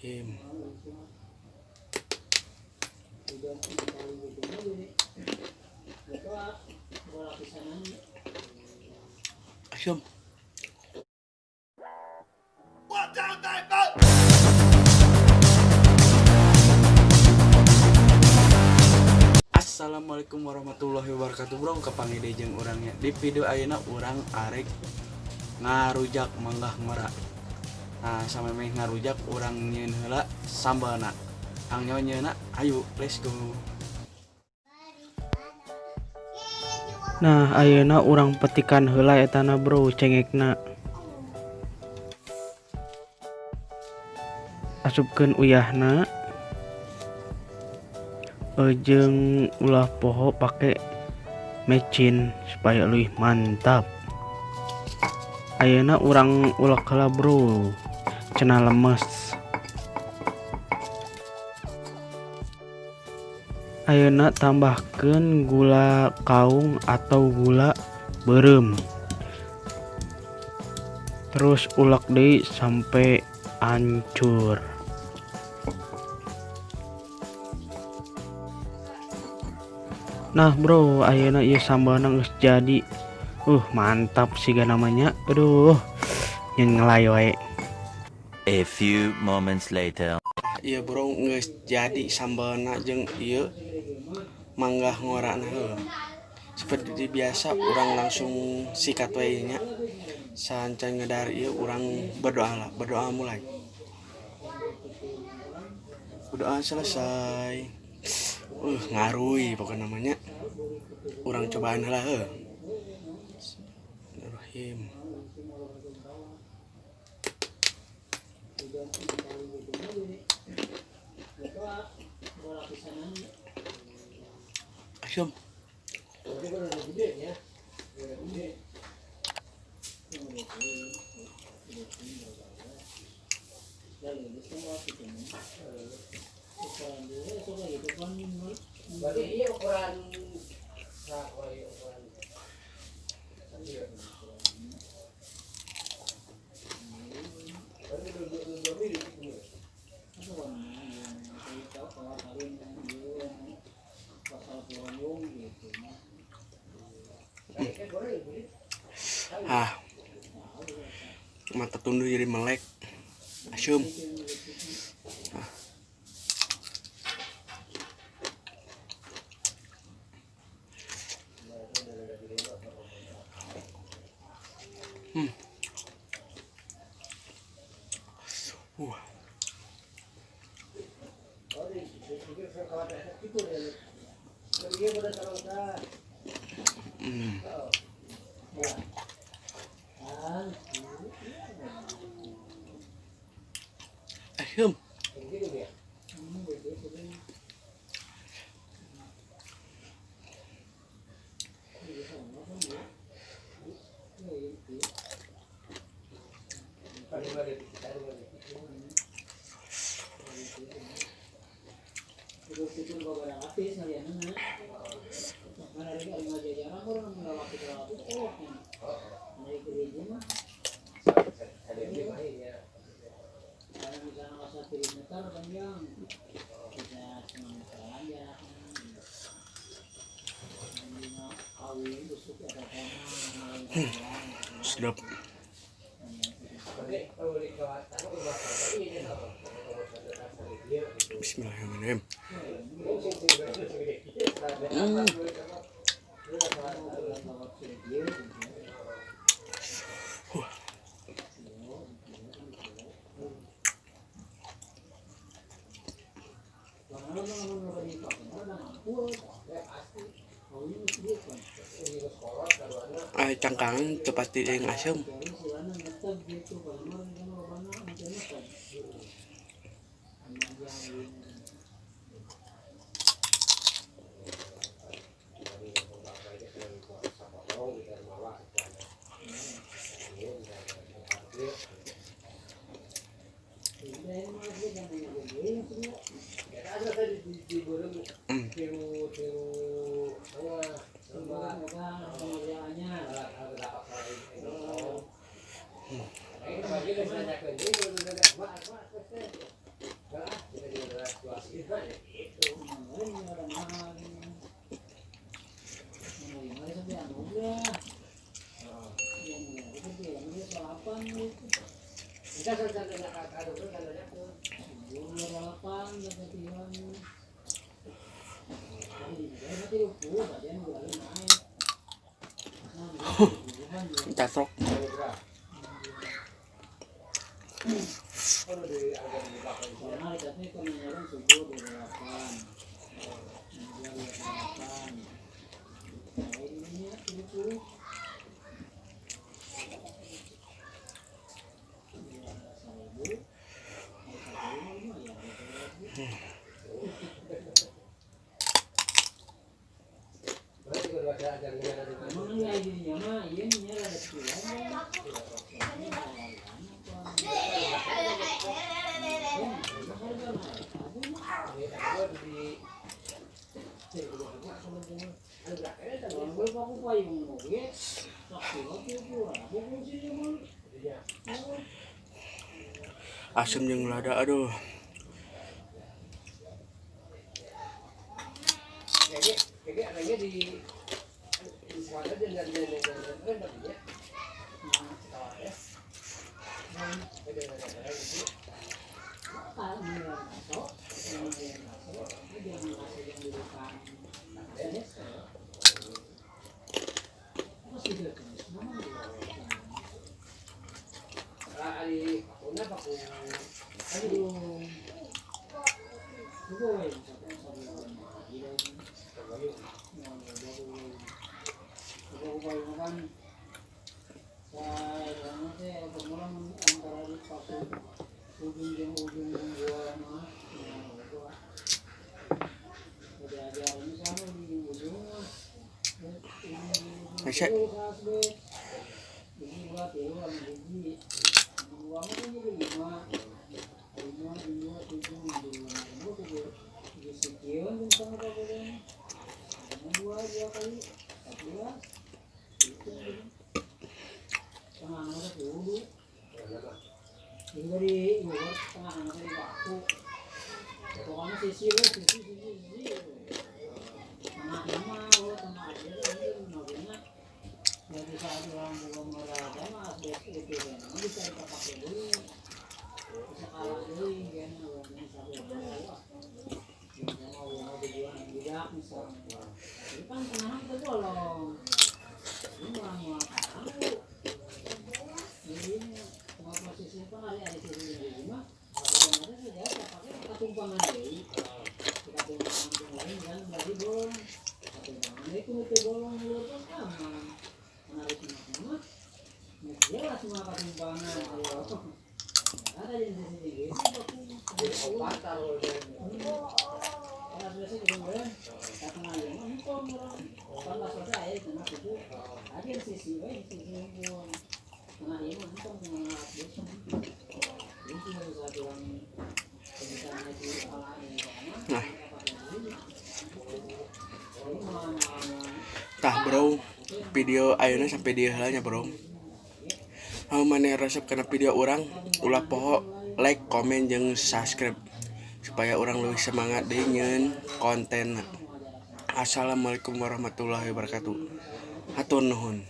Bismillahirrahmanirrahim. Asyum. Assalamualaikum warahmatullahi wabarakatuh, bro. Kepanggil jeung orangnya di video ayeuna urang arek ngarujak manggah merak. Nah, sama meh ngarujak urang nyeun heula sambalna. Ang nyonya ayo let's go. Nah, ayeuna urang petikan heula etana, bro, cengekna. Asupkeun uyahna. Jeung ulah poho pake mecin supaya lebih mantap. Ayeuna urang ulek heula, bro, cenah lemes. Ayeuna tambahkeun gula kaung atau gula beureum. Terus ulek deui sampai hancur. Nah, bro, ayeuna ieu sambalna geus jadi. Mantap siga namanya. Aduh, nyen ngelay wae. A few moments later. Iya, bro, geus jadi sambalna jeung ieu manggah ngorana heuh. Seperti biasa urang langsung sikat wae nya. Sancan ngedar ieu urang berdoa mulai. Berdoa selesai. Ngarui pokoknya namanya. Urang cobaan heula heuh. Bismillahirrahmanirrahim. Asyum. Mata tunduh jadi melek. Asyum. Asyum. Sedap. Bismillahirrahmanirrahim. Cangkangan tepati yang asyum. Catrok. Asam jeung lada, aduh. Masya. Nah, tah bro, video ayeuna sampai di heula nya bro. Mau maneh resep kana video orang, ulah poho like, komen, jeung subscribe supaya orang lebih semangat deui nyeun konten. Assalamualaikum warahmatullahi wabarakatuh. Hatur nuhun.